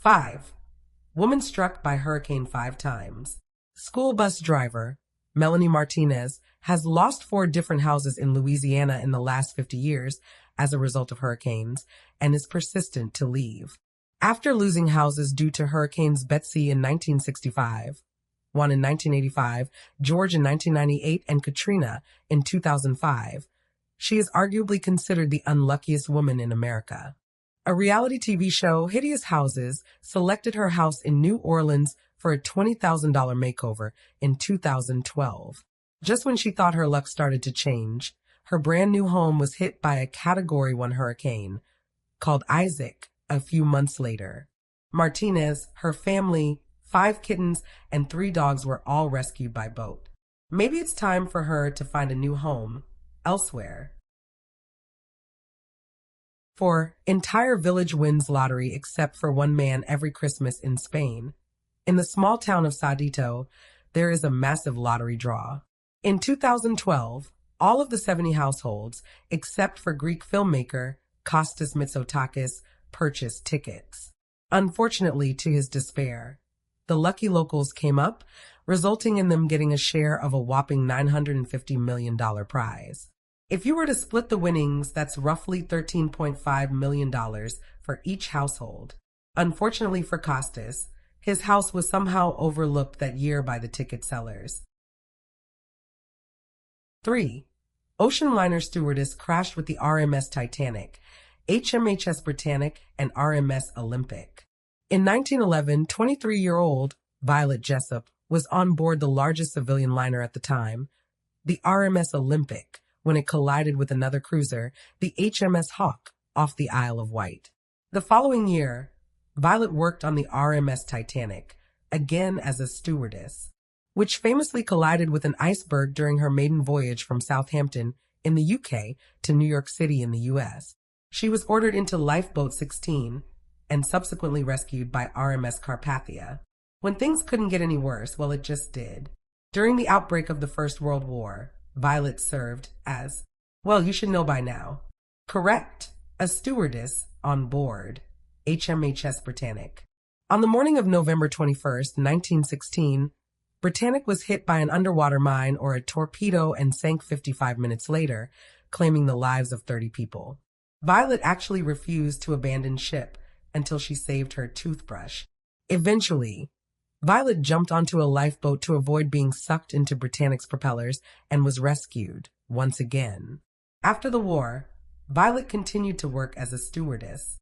5. Woman struck by hurricane 5 times. School bus driver Melanie Martinez has lost 4 different houses in Louisiana in the last 50 years as a result of hurricanes and is persistent to leave. After losing houses due to hurricanes Betsy in 1965, one in 1985, George in 1998, and Katrina in 2005, she is arguably considered the unluckiest woman in America. A reality TV show, Hideous Houses, selected her house in New Orleans for a $20,000 makeover in 2012. Just when she thought her luck started to change, her brand new home was hit by a Category 1 hurricane called Isaac a few months later. Martinez, her family, 5 kittens, and 3 dogs were all rescued by boat. Maybe it's time for her to find a new home elsewhere. 4. Entire village wins lottery except for one man every Christmas in Spain. In the small town of Sadito, there is a massive lottery draw. In 2012, all of the 70 households, except for Greek filmmaker Kostas Mitsotakis, purchased tickets. Unfortunately, to his despair, the lucky locals came up, resulting in them getting a share of a whopping $950 million prize. If you were to split the winnings, that's roughly $13.5 million for each household. Unfortunately for Kostas, his house was somehow overlooked that year by the ticket sellers. 3. Ocean liner stewardess crashed with the RMS Titanic, HMHS Britannic, and RMS Olympic. In 1911, 23-year-old Violet Jessup was on board the largest civilian liner at the time, the RMS Olympic, when it collided with another cruiser, the HMS Hawk, off the Isle of Wight. The following year, Violet worked on the RMS Titanic, again as a stewardess, which famously collided with an iceberg during her maiden voyage from Southampton in the UK to New York City in the US. She was ordered into Lifeboat 16 and subsequently rescued by RMS Carpathia. When things couldn't get any worse, well, it just did. During the outbreak of the First World War, Violet served as, well, you should know by now, correct, a stewardess on board HMHS Britannic. On the morning of November 21st, 1916, Britannic was hit by an underwater mine or a torpedo and sank 55 minutes later, claiming the lives of 30 people. Violet actually refused to abandon ship until she saved her toothbrush. Eventually, Violet jumped onto a lifeboat to avoid being sucked into Britannic's propellers and was rescued once again. After the war, Violet continued to work as a stewardess.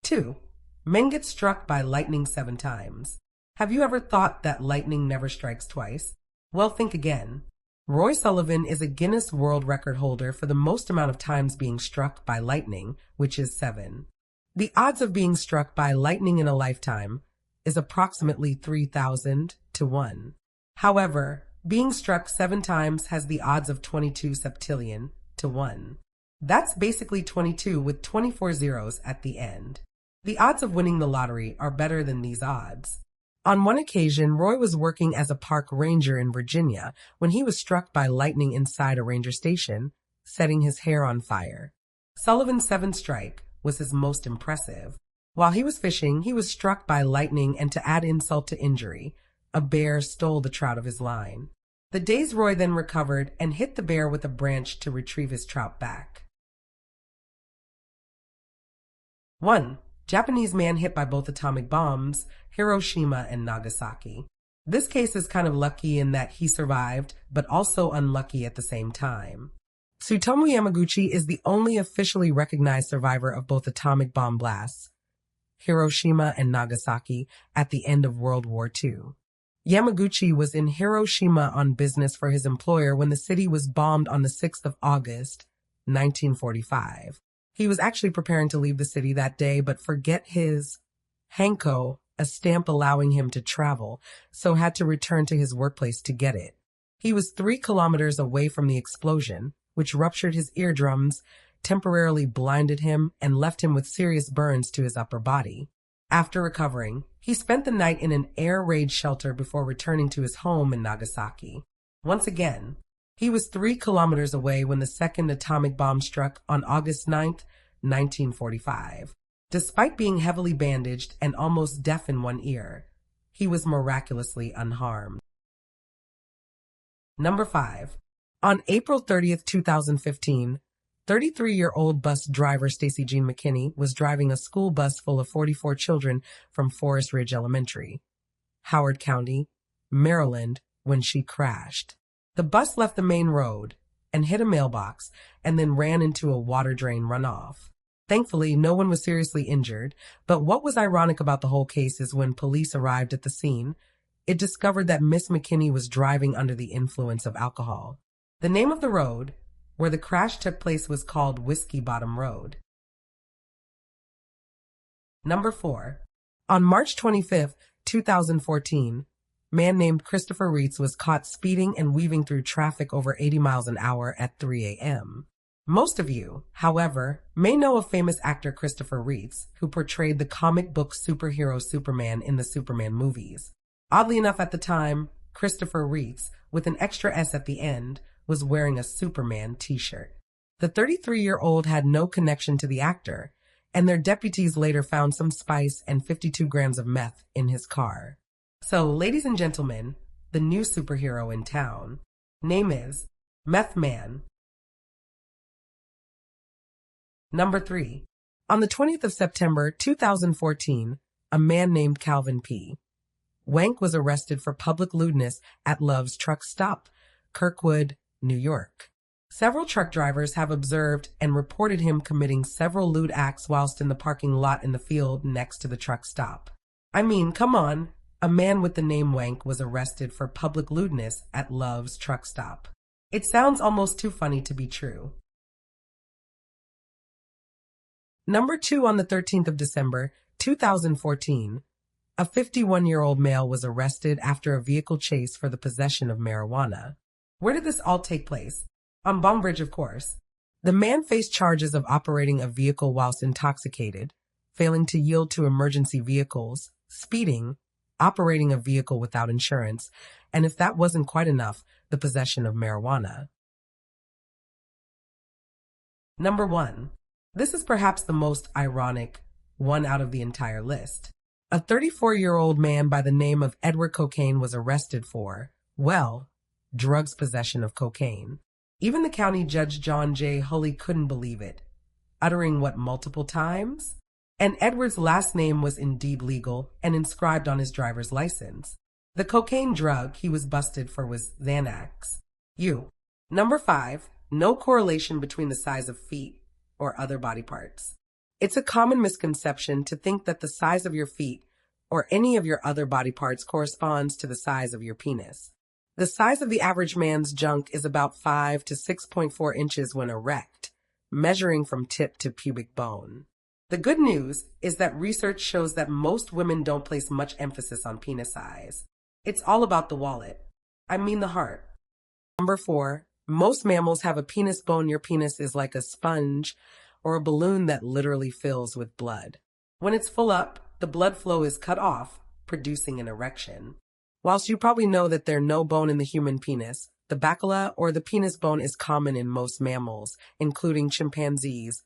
2. Men get struck by lightning 7 times. Have you ever thought that lightning never strikes twice? Well, think again. Roy Sullivan is a Guinness World Record holder for the most amount of times being struck by lightning, which is 7. The odds of being struck by lightning in a lifetime is approximately 3,000 to 1. However, being struck 7 times has the odds of 22 septillion to 1. That's basically 22 with 24 zeros at the end. The odds of winning the lottery are better than these odds. On one occasion, Roy was working as a park ranger in Virginia when he was struck by lightning inside a ranger station, setting his hair on fire. Sullivan's 7th strike was his most impressive. While he was fishing, he was struck by lightning, and to add insult to injury, a bear stole the trout of his line. The dazed Roy then recovered and hit the bear with a branch to retrieve his trout back. 1. Japanese man hit by both atomic bombs, Hiroshima and Nagasaki. This case is kind of lucky in that he survived, but also unlucky at the same time. Tsutomu Yamaguchi is the only officially recognized survivor of both atomic bomb blasts, Hiroshima and Nagasaki, at the end of World War II. Yamaguchi was in Hiroshima on business for his employer when the city was bombed on the 6th of August, 1945. He was actually preparing to leave the city that day, but forget his hanko, a stamp allowing him to travel, so had to return to his workplace to get it. He was 3 kilometers away from the explosion, which ruptured his eardrums, temporarily blinded him, and left him with serious burns to his upper body. After recovering, he spent the night in an air raid shelter before returning to his home in Nagasaki. Once again, he was 3 kilometers away when the second atomic bomb struck on August 9th, 1945. Despite being heavily bandaged and almost deaf in one ear, he was miraculously unharmed. Number 5. On April 30th, 2015, 33-year-old bus driver Stacy Jean McKinney was driving a school bus full of 44 children from Forest Ridge Elementary, Howard County, Maryland, when she crashed. The bus left the main road and hit a mailbox and then ran into a water drain runoff. Thankfully, no one was seriously injured, but what was ironic about the whole case is when police arrived at the scene, it discovered that Miss McKinney was driving under the influence of alcohol. The name of the road where the crash took place was called Whiskey Bottom Road. Number 4. On March 25th, 2014, man named Christopher Reitz was caught speeding and weaving through traffic over 80 miles an hour at 3 a.m. Most of you, however, may know of famous actor Christopher Reitz, who portrayed the comic book superhero Superman in the Superman movies. Oddly enough, at the time, Christopher Reitz, with an extra S at the end, was wearing a Superman t-shirt. The 33-year-old had no connection to the actor, and their deputies later found some spice and 52 grams of meth in his car. So, ladies and gentlemen, the new superhero in town. Name is Meth Man. Number 3. On the 20th of September 2014, a man named Calvin P. Wank was arrested for public lewdness at Love's truck stop, Kirkwood, New York. Several truck drivers have observed and reported him committing several lewd acts whilst in the parking lot in the field next to the truck stop. I mean, come on. A man with the name Wank was arrested for public lewdness at Love's truck stop. It sounds almost too funny to be true. Number 2. On the 13th of December 2014, a 51-year-old male was arrested after a vehicle chase for the possession of marijuana. Where did this all take place? On Bainbridge, of course. The man faced charges of operating a vehicle whilst intoxicated, failing to yield to emergency vehicles, speeding, operating a vehicle without insurance, and if that wasn't quite enough, the possession of marijuana. Number 1. This is perhaps the most ironic one out of the entire list. A 34-year-old man by the name of Edward Cocaine was arrested for, well, drugs possession of cocaine. Even the county judge John J. Hulley couldn't believe it, uttering what multiple times? And Edward's last name was indeed legal and inscribed on his driver's license. The cocaine drug he was busted for was Xanax. Number 5. No correlation between the size of feet or other body parts. It's a common misconception to think that the size of your feet or any of your other body parts corresponds to the size of your penis. The size of the average man's junk is about 5 to 6.4 inches when erect, measuring from tip to pubic bone. The good news is that research shows that most women don't place much emphasis on penis size. It's all about the wallet. I mean the heart. Number 4. Most mammals have a penis bone. Your penis is like a sponge or a balloon that literally fills with blood. When it's full up, the blood flow is cut off, producing an erection. Whilst you probably know that there's no bone in the human penis, the bacilla or the penis bone is common in most mammals, including chimpanzees,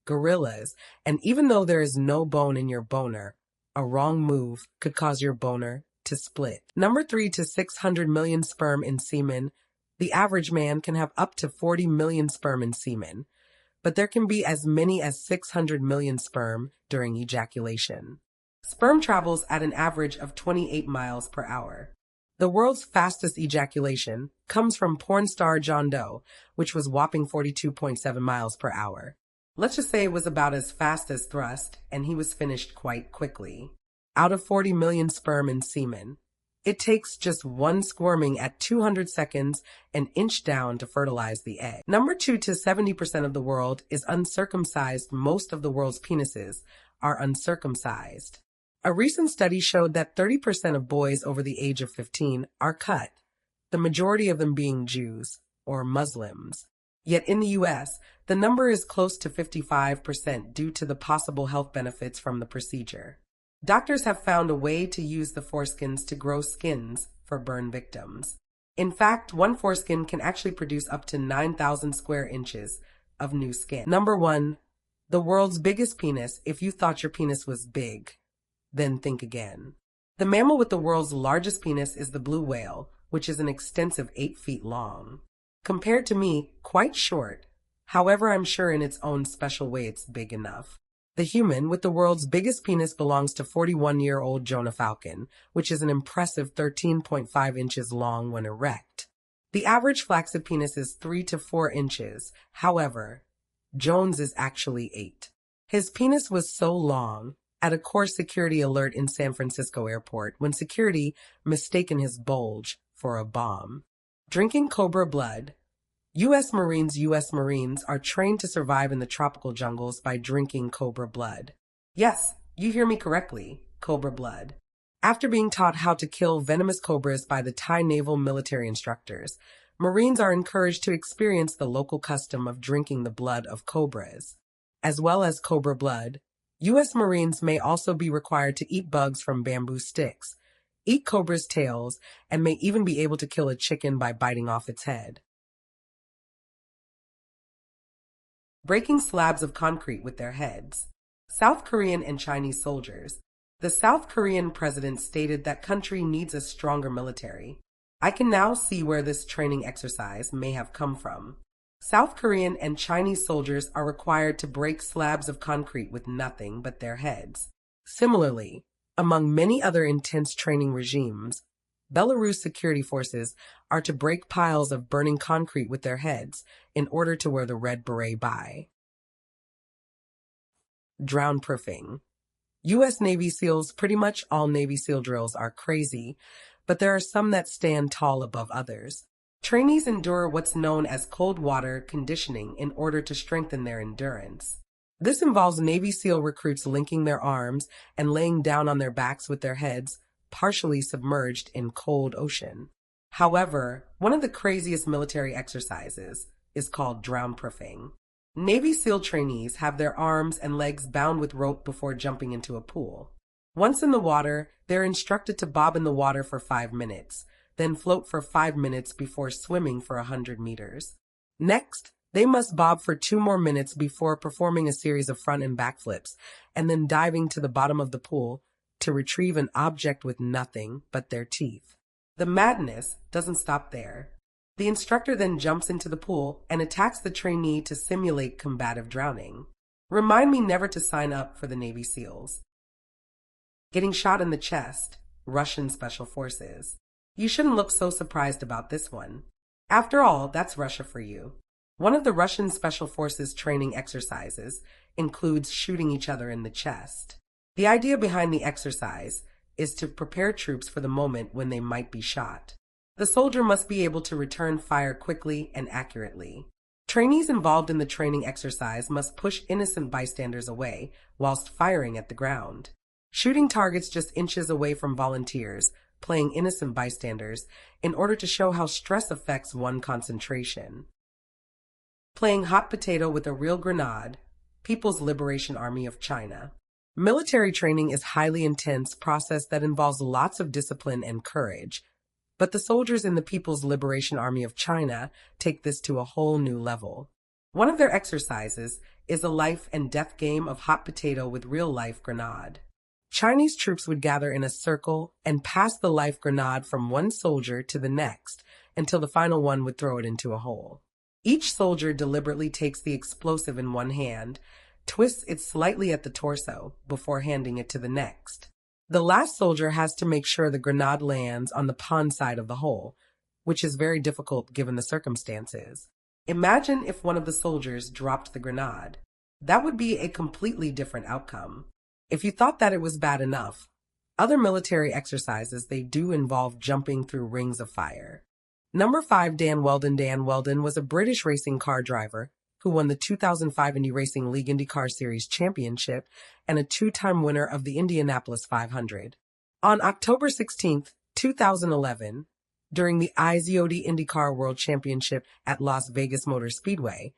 gorillas, and even though there is no bone in your boner, a wrong move could cause your boner to split. Number 3. To 600 million sperm in semen. The average man can have up to 40 million sperm in semen, but there can be as many as 600 million sperm during ejaculation. Sperm travels at an average of 28 miles per hour. The world's fastest ejaculation comes from porn star John Doe, which was whopping 42.7 miles per hour. Let's just say it was about as fast as thrust, and he was finished quite quickly. Out of 40 million sperm in semen, it takes just one squirming at 200 seconds an inch down to fertilize the egg. Number 2. To 70% of the world is uncircumcised. Most of the world's penises are uncircumcised. A recent study showed that 30% of boys over the age of 15 are cut, the majority of them being Jews or Muslims. Yet in the U.S., the number is close to 55% due to the possible health benefits from the procedure. Doctors have found a way to use the foreskins to grow skins for burn victims. In fact, one foreskin can actually produce up to 9,000 square inches of new skin. Number 1. The world's biggest penis. If you thought your penis was big, then think again. The mammal with the world's largest penis is the blue whale, which is an extensive 8 feet long. Compared to me, quite short. However, I'm sure in its own special way it's big enough. The human with the world's biggest penis belongs to 41-year-old Jonah Falcon, which is an impressive 13.5 inches long when erect. The average flaccid penis is 3 to 4 inches. However, Jones is actually 8. His penis was so long at a core security alert in San Francisco airport when security mistaken his bulge for a bomb. Drinking cobra blood. U.S. Marines are trained to survive in the tropical jungles by drinking cobra blood. Yes, you hear me correctly, cobra blood. After being taught how to kill venomous cobras by the Thai naval military instructors, Marines are encouraged to experience the local custom of drinking the blood of cobras. As well as cobra blood, U.S. Marines may also be required to eat bugs from bamboo sticks, eat cobra's tails, and may even be able to kill a chicken by biting off its head. Breaking slabs of concrete with their heads. South Korean and Chinese soldiers. The South Korean president stated that country needs a stronger military. I can now see where this training exercise may have come from. South Korean and Chinese soldiers are required to break slabs of concrete with nothing but their heads. Similarly, among many other intense training regimes, Belarus security forces are to break piles of burning concrete with their heads in order to wear the red beret by. Drown-proofing. U.S. Navy SEALs. Pretty much all Navy SEAL drills are crazy, but there are some that stand tall above others. Trainees endure what's known as cold water conditioning in order to strengthen their endurance. This involves Navy SEAL recruits linking their arms and laying down on their backs with their heads partially submerged in cold ocean. However, one of the craziest military exercises is called drown-proofing. Navy SEAL trainees have their arms and legs bound with rope before jumping into a pool. Once in the water, they're instructed to bob in the water for 5 minutes, then float for 5 minutes before swimming for 100 meters. Next, they must bob for 2 more minutes before performing a series of front and back flips, and then diving to the bottom of the pool to retrieve an object with nothing but their teeth. The madness doesn't stop there. The instructor then jumps into the pool and attacks the trainee to simulate combative drowning. Remind me never to sign up for the Navy SEALs. Getting shot in the chest. Russian Special Forces. You shouldn't look so surprised about this one. After all, that's Russia for you. One of the Russian Special Forces training exercises includes shooting each other in the chest. The idea behind the exercise is to prepare troops for the moment when they might be shot. The soldier must be able to return fire quickly and accurately. Trainees involved in the training exercise must push innocent bystanders away whilst firing at the ground. Shooting targets just inches away from volunteers, playing innocent bystanders, in order to show how stress affects one concentration. Playing hot potato with a real grenade. People's Liberation Army of China. Military training is a highly intense process that involves lots of discipline and courage, but the soldiers in the People's Liberation Army of China take this to a whole new level. One of their exercises is a life and death game of hot potato with real-life grenade. Chinese troops would gather in a circle and pass the life grenade from one soldier to the next until the final one would throw it into a hole. Each soldier deliberately takes the explosive in one hand, twists it slightly at the torso before handing it to the next. The last soldier has to make sure the grenade lands on the pond side of the hole, which is very difficult given the circumstances. Imagine if one of the soldiers dropped the grenade. That would be a completely different outcome. If you thought that it was bad enough, other military exercises, they do involve jumping through rings of fire. Number 5, Dan Wheldon. Dan Wheldon was a British racing car driver who won the 2005 Indy Racing League IndyCar Series Championship and a 2-time winner of the Indianapolis 500. On October 16, 2011, during the IZOD IndyCar World Championship at Las Vegas Motor Speedway,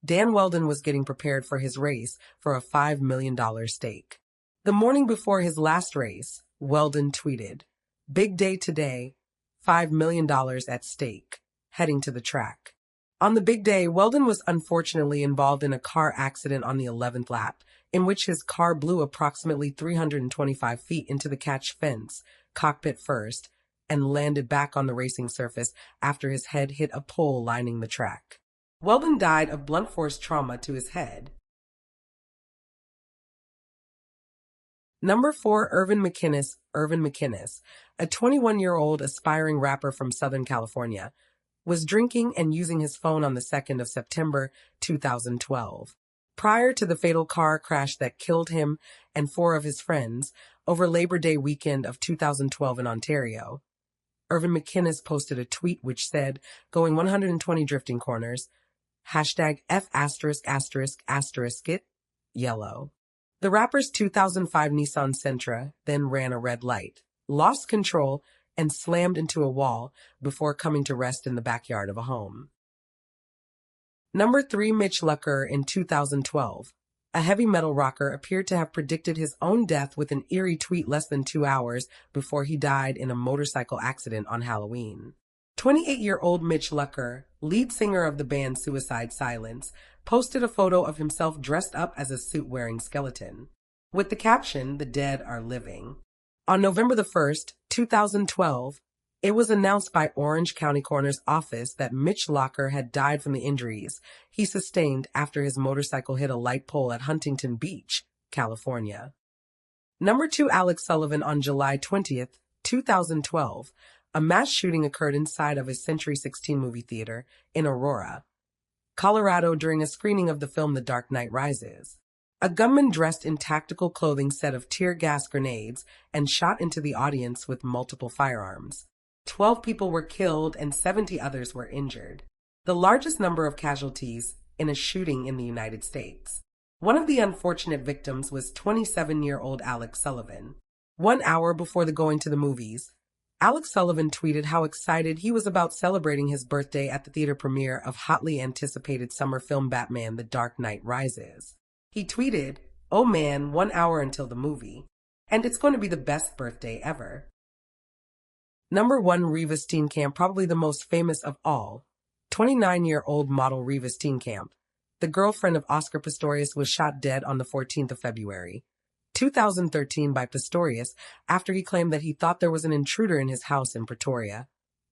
Dan Wheldon was getting prepared for his race for a $5 million stake. The morning before his last race, Wheldon tweeted, "Big day today, $5 million at stake, heading to the track." On the big day, Weldon was unfortunately involved in a car accident on the 11th lap, in which his car blew approximately 325 feet into the catch fence, cockpit first, and landed back on the racing surface after his head hit a pole lining the track. Weldon died of blunt force trauma to his head. Number 4, Irvin McInnes. Irvin McInnes, a 21-year-old aspiring rapper from Southern California, was drinking and using his phone on the 2nd of September 2012. Prior to the fatal car crash that killed him and 4 of his friends over Labor Day weekend of 2012 in Ontario, Irvin McInnes posted a tweet which said, "Going 120 drifting corners, hashtag F ***** yellow." The rapper's 2005 Nissan Sentra then ran a red light, lost control, and slammed into a wall before coming to rest in the backyard of a home. Number 3, Mitch Lucker. In 2012, a heavy metal rocker appeared to have predicted his own death with an eerie tweet less than 2 hours before he died in a motorcycle accident on Halloween. 28-year-old Mitch Lucker, lead singer of the band Suicide Silence, posted a photo of himself dressed up as a suit-wearing skeleton, with the caption, "The dead are living." On November the 1st, 2012, it was announced by Orange County Coroner's Office that Mitch Lucker had died from the injuries he sustained after his motorcycle hit a light pole at Huntington Beach, California. Number 2, Alex Sullivan. On July 20th, 2012, a mass shooting occurred inside of a Century 16 movie theater in Aurora, Colorado during a screening of the film The Dark Knight Rises. A gunman dressed in tactical clothing set off tear gas grenades and shot into the audience with multiple firearms. 12 people were killed and 70 others were injured, the largest number of casualties in a shooting in the United States. One of the unfortunate victims was 27-year-old Alex Sullivan. 1 hour before the going to the movies, Alex Sullivan tweeted how excited he was about celebrating his birthday at the theater premiere of hotly anticipated summer film Batman: The Dark Knight Rises. He tweeted, "Oh man, 1 hour until the movie. And it's going to be the best birthday ever." Number 1, Reva Steenkamp. Probably the most famous of all. 29-year-old model Reva Steenkamp, the girlfriend of Oscar Pistorius, was shot dead on the 14th of February, 2013 by Pistorius after he claimed that he thought there was an intruder in his house in Pretoria,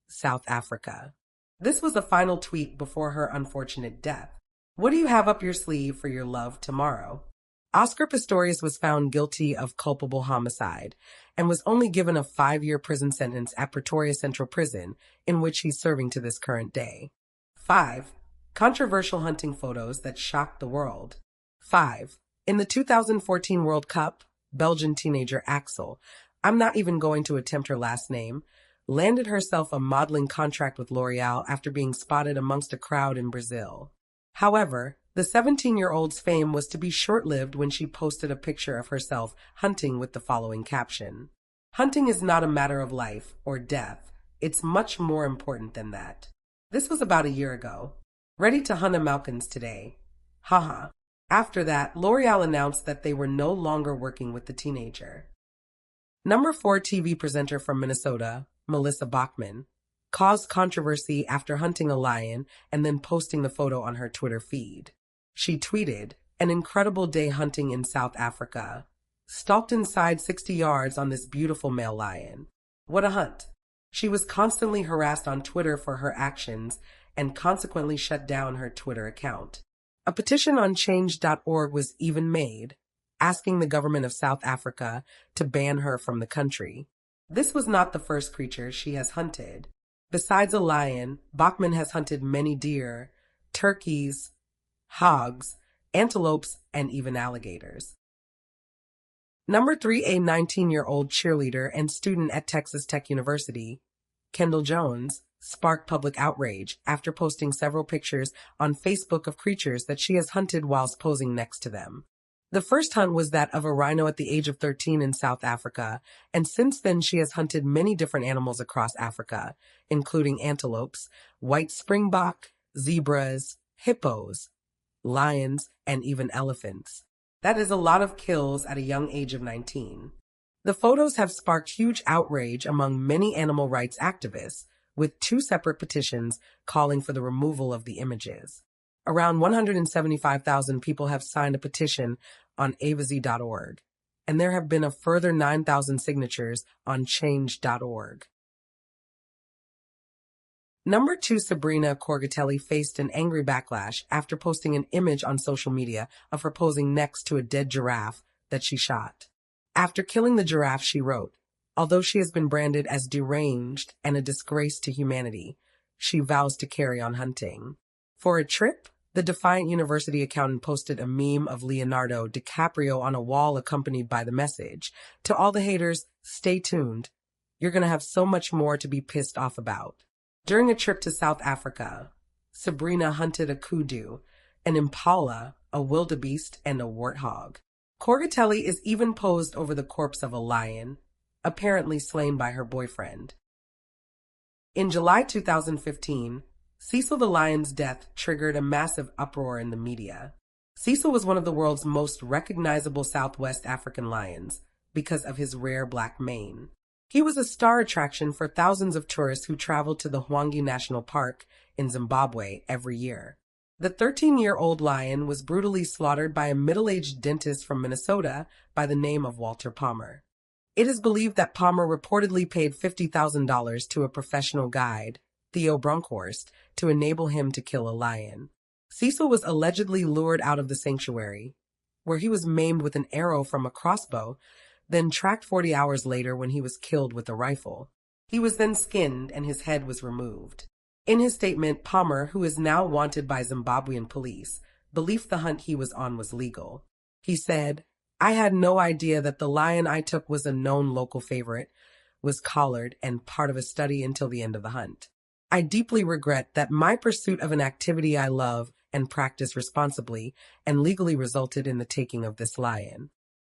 South Africa. This was the final tweet before her unfortunate death. What do you have up your sleeve for your love tomorrow? Oscar Pistorius was found guilty of culpable homicide and was only given a 5-year prison sentence at Pretoria Central Prison, in which he's serving to this current day. 5. Controversial hunting photos that shocked the world. 5. In the 2014 World Cup, Belgian teenager Axel, I'm not even going to attempt her last name, landed herself a modeling contract with L'Oreal after being spotted amongst a crowd in Brazil. However, the 17-year-old's fame was to be short-lived when she posted a picture of herself hunting with the following caption: "Hunting is not a matter of life or death. It's much more important than that." This was about a year ago. Ready to hunt Malkins today. Haha. After that, L'Oreal announced that they were no longer working with the teenager. Number 4, TV presenter from Minnesota, Melissa Bachman, caused controversy after hunting a lion and then posting the photo on her Twitter feed. She tweeted, "An incredible day hunting in South Africa. Stalked inside 60 yards on this beautiful male lion. What a hunt." She was constantly harassed on Twitter for her actions and consequently shut down her Twitter account. A petition on change.org was even made, asking the government of South Africa to ban her from the country. This was not the first creature she has hunted. Besides a lion, Bachman has hunted many deer, turkeys, hogs, antelopes, and even alligators. Number 3, a 19-year-old cheerleader and student at Texas Tech University, Kendall Jones, sparked public outrage after posting several pictures on Facebook of creatures that she has hunted whilst posing next to them. The first hunt was that of a rhino at the age of 13 in South Africa, and since then she has hunted many different animals across Africa, including antelopes, white springbok, zebras, hippos, lions, and even elephants. That is a lot of kills at a young age of 19. The photos have sparked huge outrage among many animal rights activists, with 2 separate petitions calling for the removal of the images. Around 175,000 people have signed a petition on avazy.org, and there have been a further 9,000 signatures on change.org. Number 2, Sabrina Corgatelli faced an angry backlash after posting an image on social media of her posing next to a dead giraffe that she shot. After killing the giraffe, she wrote, "Although she has been branded as deranged and a disgrace to humanity, she vows to carry on hunting." For a trip, the Defiant University accountant posted a meme of Leonardo DiCaprio on a wall accompanied by the message, "To all the haters, stay tuned. You're going to have so much more to be pissed off about." During a trip to South Africa, Sabrina hunted a kudu, an impala, a wildebeest, and a warthog. Corgatelli is even posed over the corpse of a lion, apparently slain by her boyfriend. In July 2015, Cecil the lion's death triggered a massive uproar in the media. Cecil was one of the world's most recognizable Southwest African lions because of his rare black mane. He was a star attraction for thousands of tourists who traveled to the Hwange National Park in Zimbabwe every year. The 13-year-old lion was brutally slaughtered by a middle-aged dentist from Minnesota by the name of Walter Palmer. It is believed that Palmer reportedly paid $50,000 to a professional guide, Theo Bronkhorst, to enable him to kill a lion. Cecil was allegedly lured out of the sanctuary, where he was maimed with an arrow from a crossbow, then tracked 40 hours later when he was killed with a rifle. He was then skinned and his head was removed. In his statement, Palmer, who is now wanted by Zimbabwean police, believed the hunt he was on was legal. He said, "I had no idea that the lion I took was a known local favorite, was collared, and part of a study until the end of the hunt. I deeply regret that my pursuit of an activity I love and practice responsibly and legally resulted in the taking of this lion."